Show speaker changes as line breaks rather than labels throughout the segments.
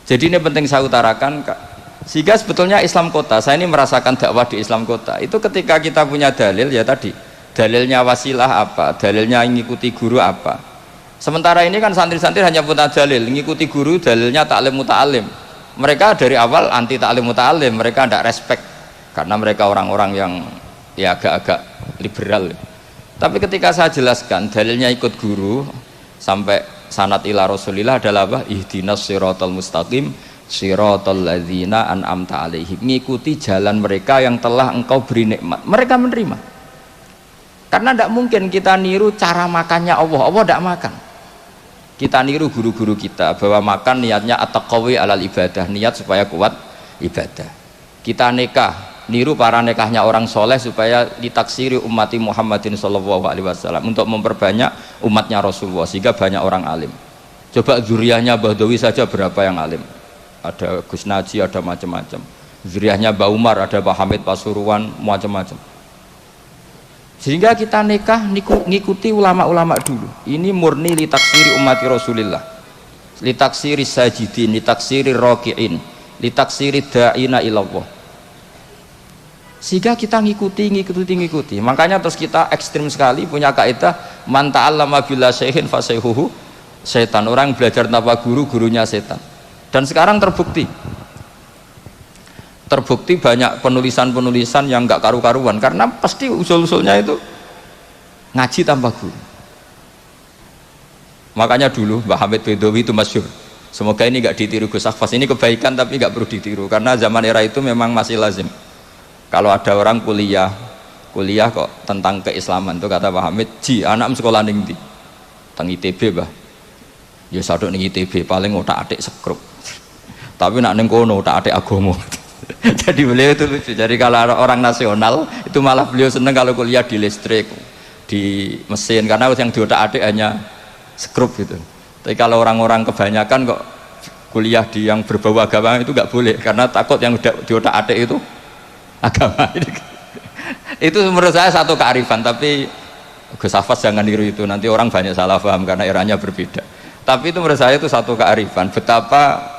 Jadi ini penting saya utarakan, sehingga sebetulnya Islam kota, saya ini merasakan dakwah di Islam kota itu ketika kita punya dalil, ya tadi dalilnya wasilah apa, dalilnya ngikuti guru apa. Sementara ini kan santri-santri hanya punya dalil ngikuti guru, dalilnya taklim muta'alim. Mereka dari awal anti taklim muta'alim, mereka tidak respect karena mereka orang-orang yang ya agak-agak liberal. Tapi ketika saya jelaskan dalilnya ikut guru sampai sanad ila Rasulillah adalah apa? Ihdinas siratal mustaqim siratal ladzina an'amta alaihim, ngikuti jalan mereka yang telah engkau beri nikmat. Mereka menerima. Karena tidak mungkin kita niru cara makannya Allah. Allah tidak makan. Kita niru guru-guru kita bahwa makan niatnya at-taqawi alal ibadah, niat supaya kuat ibadah. Kita nikah, niru para nikahnya orang soleh supaya ditaksiri ummati Muhammadin sallallahu alaihi wasallam, untuk memperbanyak umatnya Rasulullah sehingga banyak orang alim. Coba zuriyahnya Badawi saja berapa yang alim, ada Gus Naji, ada macam-macam. Zuriyahnya Mbah Umar, ada Pak Hamid Pasuruan, macam-macam. Sehingga kita nikah ngikuti ulama-ulama dulu. Ini murni litaksiri ummati Rasulillah, litaksiri sajidin, litaksiri raki'in, litaksiri da'ina ilallah. Sehingga kita ngikuti. Makanya terus kita ekstrim sekali punya kaidah man ta'allama bila syaihin fasayhuhu setan. Orang belajar tanpa guru, gurunya setan. Dan sekarang terbukti banyak penulisan-penulisan yang nggak karu-karuan karena pasti usul-usulnya itu ngaji tanpa guru. Makanya dulu Mbah Hamid Bedowi itu masyhur, semoga ini nggak ditiru Gus Akhfas, ini kebaikan tapi nggak perlu ditiru karena zaman era itu memang masih lazim kalau ada orang kuliah kok tentang keislaman itu kata Pak Hamid, ji anak sekolah ning ndi teng ITB bah, ya sadok ning ITB paling otak-atik sekrup tapi nak ning kono otak-atik agama. Jadi beliau itu lucu. Jadi kalau orang nasional itu malah beliau seneng kalau kuliah di listrik, di mesin, karena yang diotak-atik hanya skrup gitu. Tapi kalau orang-orang kebanyakan kok kuliah di yang berbau agama itu nggak boleh karena takut yang diotak-atik itu agama. Itu menurut saya satu kearifan, tapi Gus Hafaz jangan niru itu, nanti orang banyak salah paham karena eranya berbeda. Tapi itu menurut saya itu satu kearifan, betapa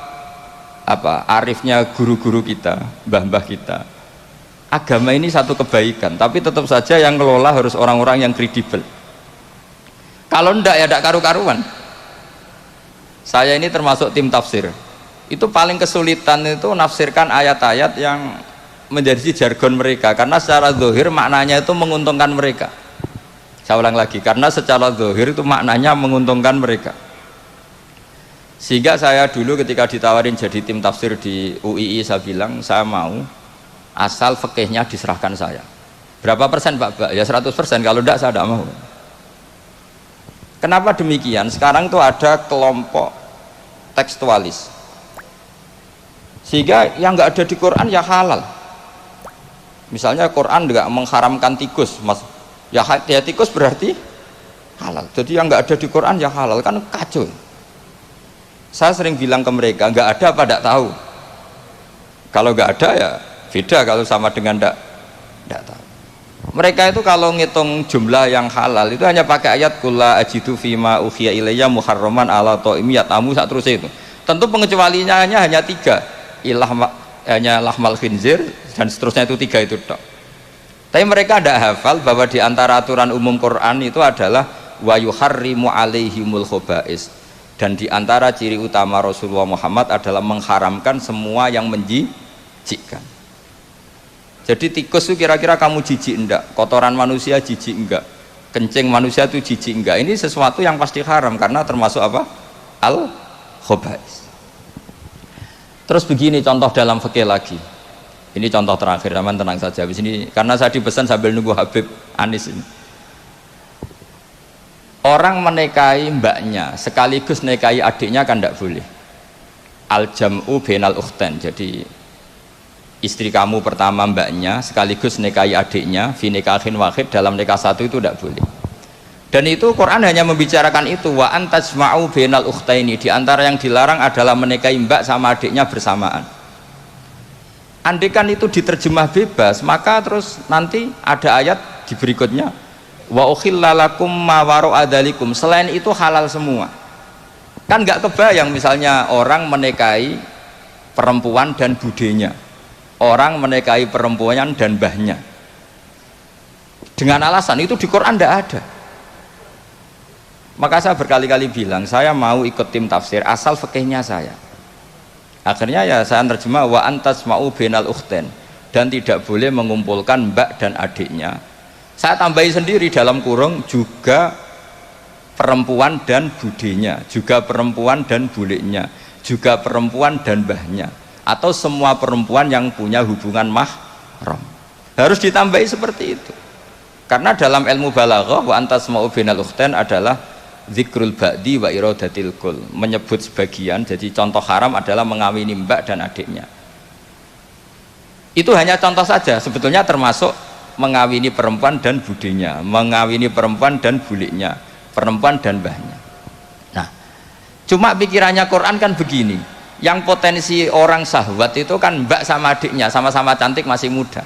arifnya guru-guru kita, mbah-mbah kita. Agama ini satu kebaikan, tapi tetap saja yang ngelola harus orang-orang yang kredibel. Kalau ndak ya ndak karu-karuan. Saya ini termasuk tim tafsir. Itu paling kesulitan itu nafsirkan ayat-ayat yang menjadi jargon mereka, karena secara zahir maknanya itu menguntungkan mereka. Saya ulang lagi, karena secara zahir itu maknanya menguntungkan mereka. Sehingga saya dulu ketika ditawarin jadi tim tafsir di UII, saya bilang saya mau asal fikihnya diserahkan saya. Berapa persen Pak? Ya 100%, kalau enggak saya tidak mau. Kenapa demikian? Sekarang tuh ada kelompok tekstualis, sehingga yang enggak ada di Quran ya halal. Misalnya Quran enggak mengharamkan tikus, mas, ya tikus berarti halal. Jadi yang enggak ada di Quran ya halal, kan kacau. Saya sering bilang ke mereka, nggak ada apa tidak tahu. Kalau nggak ada ya beda kalau sama dengan tidak tahu. Mereka itu kalau ngitung jumlah yang halal itu hanya pakai ayat kulla ajidu fima ukhiya ilayya muharraman ala ta'imi yatamu sak terus itu. Tentu pengecualiannya hanya 3, hanya lahmal khinzir dan seterusnya, itu 3 itu tok. Tapi mereka tidak hafal bahwa di antara aturan umum Quran itu adalah wa yuharrimu alaihimul khobais. Dan di antara ciri utama Rasulullah Muhammad adalah mengharamkan semua yang menjijikkan. Jadi tikus itu kira-kira kamu jijik enggak? Kotoran manusia jijik enggak? Kencing manusia itu jijik enggak? Ini sesuatu yang pasti haram karena termasuk apa? Al-khobais. Terus begini contoh dalam fikih lagi. Ini contoh terakhir, aman tenang saja. Habis ini karena saya dipesan sambil nunggu Habib Anis ini. Orang menikahi mbaknya sekaligus nikahi adiknya kan tidak boleh. Al-jam'u bainal ukhtain. Jadi istri kamu pertama mbaknya sekaligus nikahi adiknya fi nikahin wahid, dalam nikah satu itu tidak boleh. Dan itu Quran hanya membicarakan itu, wa antajma'u bainal ukhtaini. Di antara yang dilarang adalah menikahi mbak sama adiknya bersamaan. Andaikan itu diterjemah bebas, maka terus nanti ada ayat di berikutnya wa ukhillalakum ma wara'a dzalikum, selain itu halal semua. Kan nggak kebayang misalnya orang menikahi perempuan dan budenya. Orang menikahi perempuan dan mbahnya. Dengan alasan itu di Quran tidak ada. Maka saya berkali-kali bilang, saya mau ikut tim tafsir asal fikihnya saya. Akhirnya ya saya terjemah wa antas ma'u bainal ukhtain, dan tidak boleh mengumpulkan mbak dan adiknya. Saya tambahi sendiri dalam kurung juga perempuan dan budenya, juga perempuan dan bulenya, juga perempuan dan mbahnya, atau semua perempuan yang punya hubungan mahram. Harus ditambahi seperti itu. Karena dalam ilmu balaghah wa antas ma'u bainal ukhtain adalah zikrul ba'di wa iradatil kul, menyebut sebagian. Jadi contoh haram adalah mengawini mbak dan adiknya. Itu hanya contoh saja, sebetulnya termasuk mengawini perempuan dan budenya, mengawini perempuan dan buliknya, perempuan dan mbahnya. Nah, cuma pikirannya Quran kan begini, yang potensi orang syahwat itu kan mbak sama adiknya, sama-sama cantik masih muda.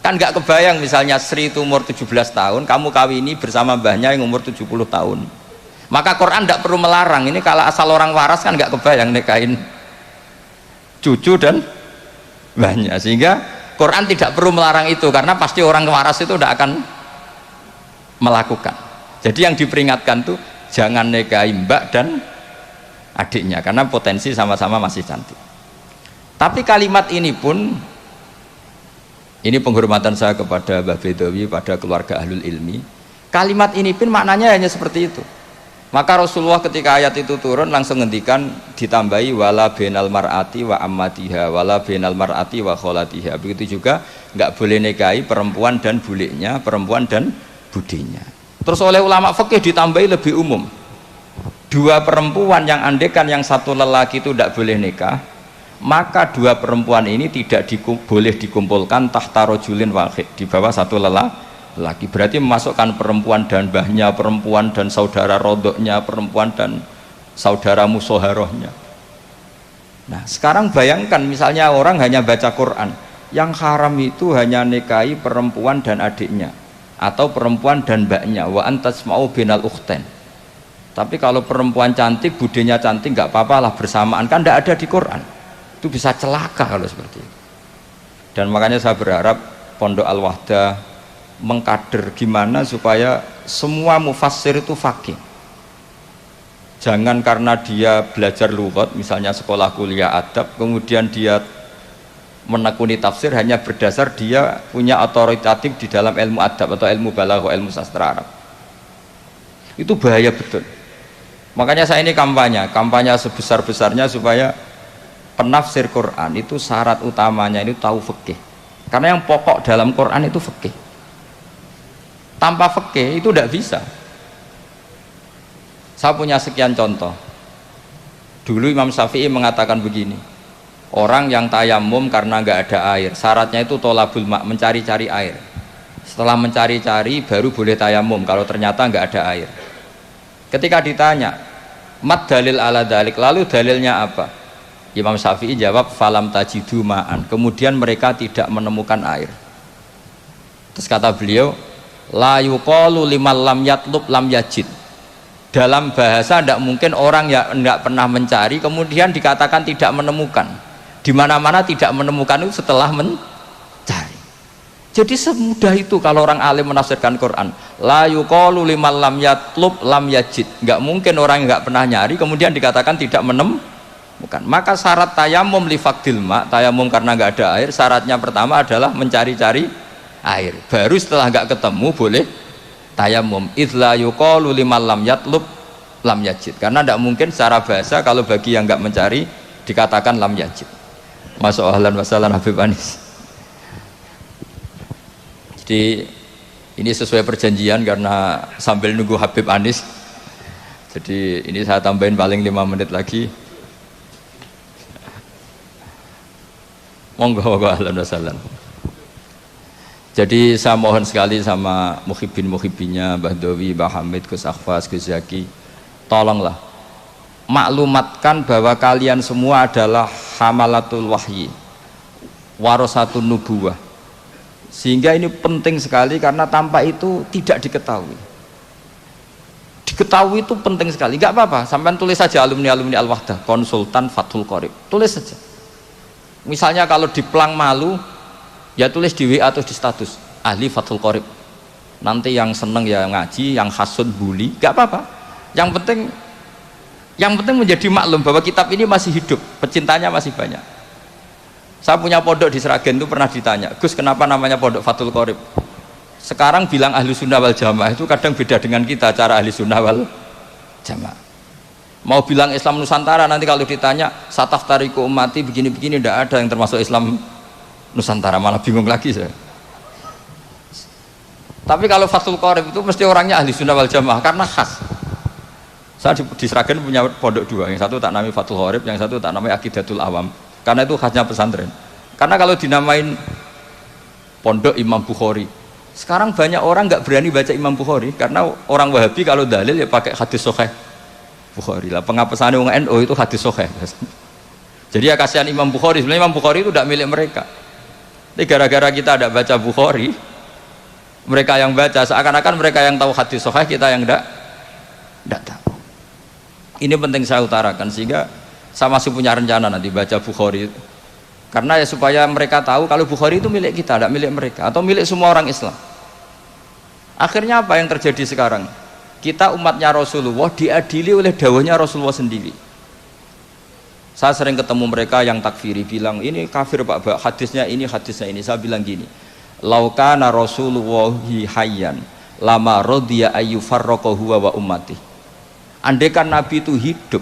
Kan nggak kebayang misalnya Sri itu umur 17 tahun, kamu kawini bersama mbahnya yang umur 70 tahun. Maka Quran tidak perlu melarang. Ini kalau asal orang waras kan nggak kebayang nikahin cucu dan mbahnya, sehingga Quran tidak perlu melarang itu, karena pasti orang waras itu tidak akan melakukan. Jadi yang diperingatkan tuh jangan nikahi mbak dan adiknya, karena potensi sama-sama masih cantik. Tapi kalimat ini pun, ini penghormatan saya kepada Mbah Bedawi, pada keluarga ahlul ilmi, kalimat ini pun maknanya hanya seperti itu. Maka Rasulullah ketika ayat itu turun langsung ngendikan, ditambahi wala bainal mar'ati wa ammatiha wala bainal mar'ati wa kholatiha. Begitu juga nggak boleh nikahi perempuan dan buliknya, perempuan dan budinya. Terus oleh ulama fikih ditambahi lebih umum, dua perempuan yang andekan yang satu lelaki itu tidak boleh nikah, maka dua perempuan ini tidak boleh dikumpulkan tahta rajulin wahid, di bawah satu lelaki. Berarti memasukkan perempuan dan mbahnya, perempuan dan saudara rodoknya, perempuan dan saudara musoharohnya. Nah sekarang bayangkan misalnya orang hanya baca Quran, yang haram itu hanya nikahi perempuan dan adiknya, atau perempuan dan mbaknya, wa antas ma'u bainal ukhtain. Tapi kalau perempuan cantik, budenya cantik, nggak apa-apa lah bersamaan, kan tidak ada di Quran. Itu bisa celaka kalau seperti itu. Dan makanya saya berharap Pondok Al-Wahdah mengkader gimana supaya semua mufassir itu faqih. Jangan karena dia belajar lughat, misalnya sekolah kuliah adab, kemudian dia menekuni tafsir hanya berdasar dia punya otoritatif di dalam ilmu adab atau ilmu balaghah, ilmu sastra Arab. Itu bahaya betul. Makanya saya ini kampanye sebesar-besarnya supaya penafsir Quran itu syarat utamanya itu tahu fikih. Karena yang pokok dalam Quran itu fikih. Tanpa fikih itu tidak bisa. Saya punya sekian contoh. Dulu Imam Syafi'i mengatakan begini, orang yang tayamum karena nggak ada air, syaratnya itu tolabul ma', mencari-cari air. Setelah mencari-cari baru boleh tayamum kalau ternyata nggak ada air. Ketika ditanya, mat dalil ala dalik, lalu dalilnya apa? Imam Syafi'i jawab, falam tajidu ma'an. Kemudian mereka tidak menemukan air. Terus kata beliau, la yuqalu liman lam yatlub lam yajid. Dalam bahasa tidak mungkin orang yang tidak pernah mencari kemudian dikatakan tidak menemukan. Di mana-mana tidak menemukan itu setelah mencari. Jadi semudah itu kalau orang alim menafsirkan Quran. La yuqalu liman lam yatlub lam yajid. Nggak mungkin orang yang nggak pernah nyari kemudian dikatakan tidak menemukan. Maka syarat tayamum li faqdil ma', tayamum karena nggak ada air, syaratnya pertama adalah mencari-cari air. Baru setelah nggak ketemu boleh tayamum. Idla yuqalu liman lam yatlub lam yajid. Karena tidak mungkin secara bahasa kalau bagi yang nggak mencari dikatakan lam yajid. Masuk ahlan wasalan Habib Anis. Jadi ini sesuai perjanjian karena sambil nunggu Habib Anis. Jadi ini saya tambahin paling 5 menit lagi. Monggo ahlan wasalan. Jadi saya mohon sekali sama muhibbin-muhibbinya Mbah Dawi, Mbah Hamid, Gus Akhfas, Gus Zaki, tolonglah maklumatkan bahwa kalian semua adalah hamalatul wahyi, warasatun nubuwah. Sehingga ini penting sekali karena tanpa itu tidak diketahui. Diketahui itu penting sekali. Gak apa-apa, sampai tulis saja alumni-alumni Al-Wahdah, konsultan Fathul Qorib, tulis saja. Misalnya kalau di Plang Malu, ya tulis di WA atau di status ahli Fathul Qorib. Nanti yang seneng ya ngaji, yang hasud bully, gak apa-apa. Yang penting menjadi maklum bahwa kitab ini masih hidup, pecintanya masih banyak. Saya punya pondok di Sragen itu pernah ditanya, Gus kenapa namanya pondok Fathul Qorib? Sekarang bilang ahli sunnah wal jamaah itu kadang beda dengan kita cara ahli sunnah wal jamaah. Mau bilang Islam Nusantara, nanti kalau ditanya sataf tariku umati begini-begini, tidak ada yang termasuk Islam Nusantara, malah bingung lagi saya. Tapi kalau Fathul Qorib itu mesti orangnya ahli sunnah wal jamaah karena khas. Saya di Sragen punya pondok dua, yang satu tak namai Fathul Qorib, yang satu tak namai Aqidatul Awam, karena itu khasnya pesantren. Karena kalau dinamain pondok Imam Bukhari, sekarang banyak orang nggak berani baca Imam Bukhari karena orang Wahabi kalau dalil ya pakai hadis sahih Bukhari lah. Pengapesannya orang NU itu hadis sahih. Jadi ya kasihan Imam Bukhari, sebenarnya Imam Bukhari itu tidak milik mereka. Tapi gara-gara kita tidak baca Bukhari, mereka yang baca, seakan-akan mereka yang tahu hadis sahih, kita yang tidak tahu. Ini penting saya utarakan, sehingga saya masih punya rencana nanti baca Bukhari, karena ya supaya mereka tahu kalau Bukhari itu milik kita, tidak milik mereka, atau milik semua orang Islam. Akhirnya apa yang terjadi sekarang? Kita umatnya Rasulullah diadili oleh dawahnya Rasulullah sendiri. Saya sering ketemu mereka yang takfiri, bilang ini kafir Pak, hadisnya ini, hadisnya ini. Saya bilang gini, laukana Rasulullahi hayyan lama rodiya ayyufarraqahu huwa wa ummati. Andaikan Nabi itu hidup,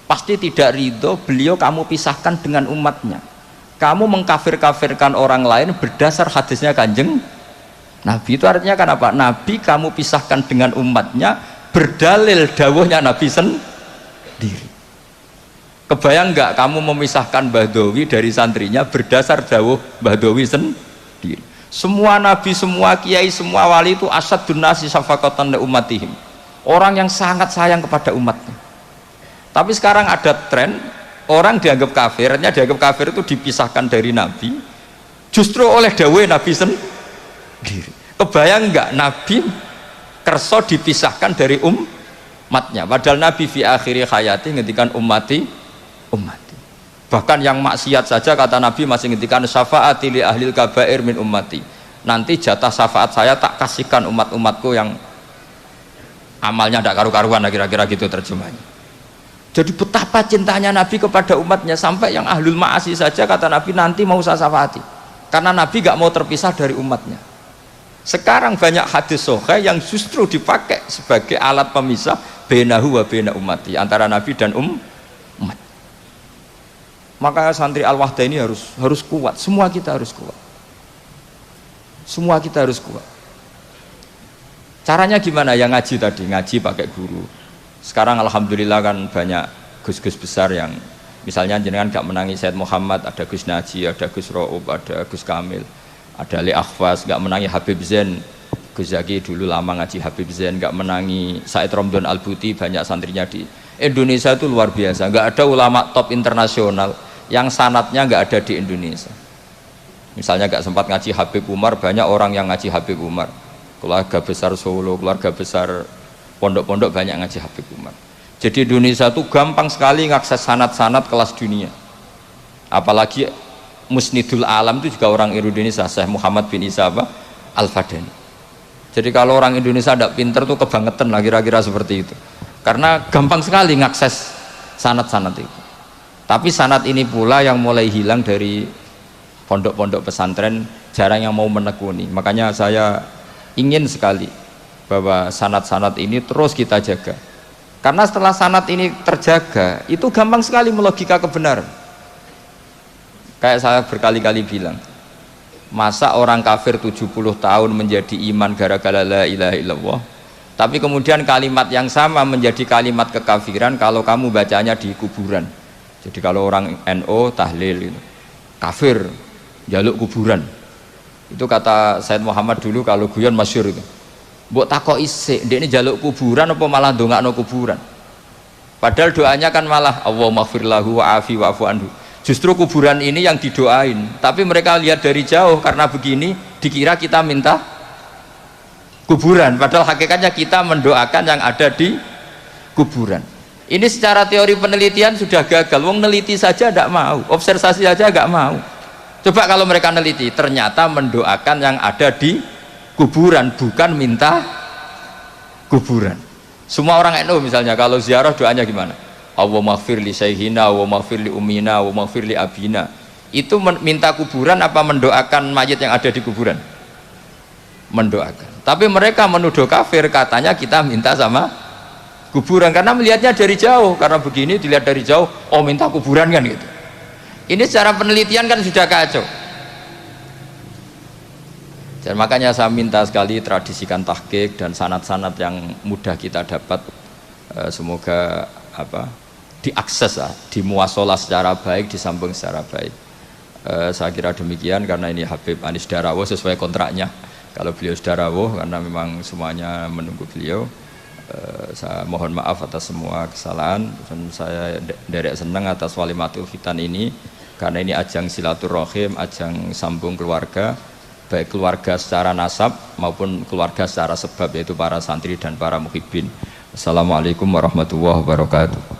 pasti tidak ridho beliau kamu pisahkan dengan umatnya. Kamu mengkafir-kafirkan orang lain berdasar hadisnya Kanjeng Nabi. Itu artinya kan apa? Nabi kamu pisahkan dengan umatnya berdalil dawuhnya Nabi sendiri. Kebayang nggak kamu memisahkan Badawi dari santrinya berdasar dawuh Badawi sendiri? Semua nabi, semua kiai, semua wali itu asadun nasi syafaqatan li ummatihim. Orang yang sangat sayang kepada umatnya. Tapi sekarang ada tren orang dianggap kafir, artinya dianggap kafir itu dipisahkan dari nabi justru oleh dawuh Nabi sendiri. Kebayang nggak Nabi kerso dipisahkan dari umatnya, padahal Nabi fi akhiri hayati ngendikan ummati. Bahkan yang maksiat saja kata Nabi masih ngendikan syafaati li ahlil kabair min ummati. Nanti jatah syafaat saya tak kasihkan umat-umatku yang amalnya tidak karu-karuan, kira-kira gitu terjemahnya. Jadi betapa cintanya Nabi kepada umatnya, sampai yang ahlul ma'asi saja kata Nabi nanti mau saya syafaati, karena Nabi gak mau terpisah dari umatnya. Sekarang banyak hadis sahih yang justru dipakai sebagai alat pemisah bainahu wa baina ummati, antara Nabi dan umat. Maka santri Al-Wahdah ini harus kuat, semua kita harus kuat. Semua kita harus kuat. Caranya gimana? Ya ngaji tadi, ngaji pakai guru. Sekarang alhamdulillah kan banyak gus-gus besar yang misalnya jenengan gak menangi Said Muhammad, ada Gus Naji, ada Gus Ro'ub, ada Gus Kamil, ada Ali Akhwas, gak menangi Habib Zain. Gus Zaki dulu lama ngaji Habib Zain, gak menangi Said Romdon Al-Buti, banyak santrinya di Indonesia itu luar biasa. Gak ada ulama top internasional yang sanatnya gak ada di Indonesia. Misalnya gak sempat ngaji Habib Umar, banyak orang yang ngaji Habib Umar. Keluarga besar Solo, keluarga besar pondok-pondok banyak ngaji Habib Umar. Jadi Indonesia itu gampang sekali ngakses sanad-sanad kelas dunia. Apalagi Musnidul Alam itu juga orang Indonesia, Syekh Muhammad bin Isa Al-Fadani. Jadi kalau orang Indonesia tidak pinter tuh kebangetan lah, kira-kira seperti itu. Karena gampang sekali ngakses sanad-sanad itu. Tapi sanad ini pula yang mulai hilang dari pondok-pondok pesantren, jarang yang mau menekuni. Makanya saya ingin sekali bahwa sanad-sanad ini terus kita jaga, karena setelah sanad ini terjaga itu gampang sekali melogika kebenaran. Kayak saya berkali-kali bilang, masa orang kafir 70 tahun menjadi iman gara-gara la ilaha illallah, tapi kemudian kalimat yang sama menjadi kalimat kekafiran kalau kamu bacanya di kuburan. Jadi kalau orang NU tahlil itu kafir jaluk kuburan. Itu kata Said Muhammad dulu kalau guyon masyhur itu. Mbok takoki sik, ndek ini jaluk kuburan apa malah ndongakno kuburan? Padahal doanya kan malah Allahumma ighfir lahu wa'afi wa'fu anhu. Justru kuburan ini yang didoain, tapi mereka lihat dari jauh karena begini dikira kita minta kuburan, padahal hakikatnya kita mendoakan yang ada di kuburan. Ini secara teori penelitian sudah gagal. Wong neliti saja tidak mau, observasi saja nggak mau. Coba kalau mereka neliti, ternyata mendoakan yang ada di kuburan, bukan minta kuburan. Semua orang NU misalnya kalau ziarah doanya gimana? Allahumma maghfir li sayhina, Allahumma maghfir li ummina, Allahumma maghfir li abina. Itu minta kuburan apa mendoakan mayit yang ada di kuburan? Mendoakan. Tapi mereka menuduh kafir, katanya kita minta sama kuburan karena melihatnya dari jauh, karena begini dilihat dari jauh, oh minta kuburan kan gitu. Ini secara penelitian kan sudah kacau. Dan makanya saya minta sekali tradisikan tahqiq dan sanad-sanad yang mudah kita dapat, semoga diakses, dimuasalah secara baik, disambung secara baik. Saya kira demikian karena ini Habib Anis Darawuh sesuai kontraknya. Kalau beliau Darawuh karena memang semuanya menunggu beliau. Saya mohon maaf atas semua kesalahan dan saya derek senang atas walimatul khitan ini karena ini ajang silaturahim, ajang sambung keluarga, baik keluarga secara nasab maupun keluarga secara sebab, yaitu para santri dan para muhibbin. Assalamualaikum warahmatullahi wabarakatuh.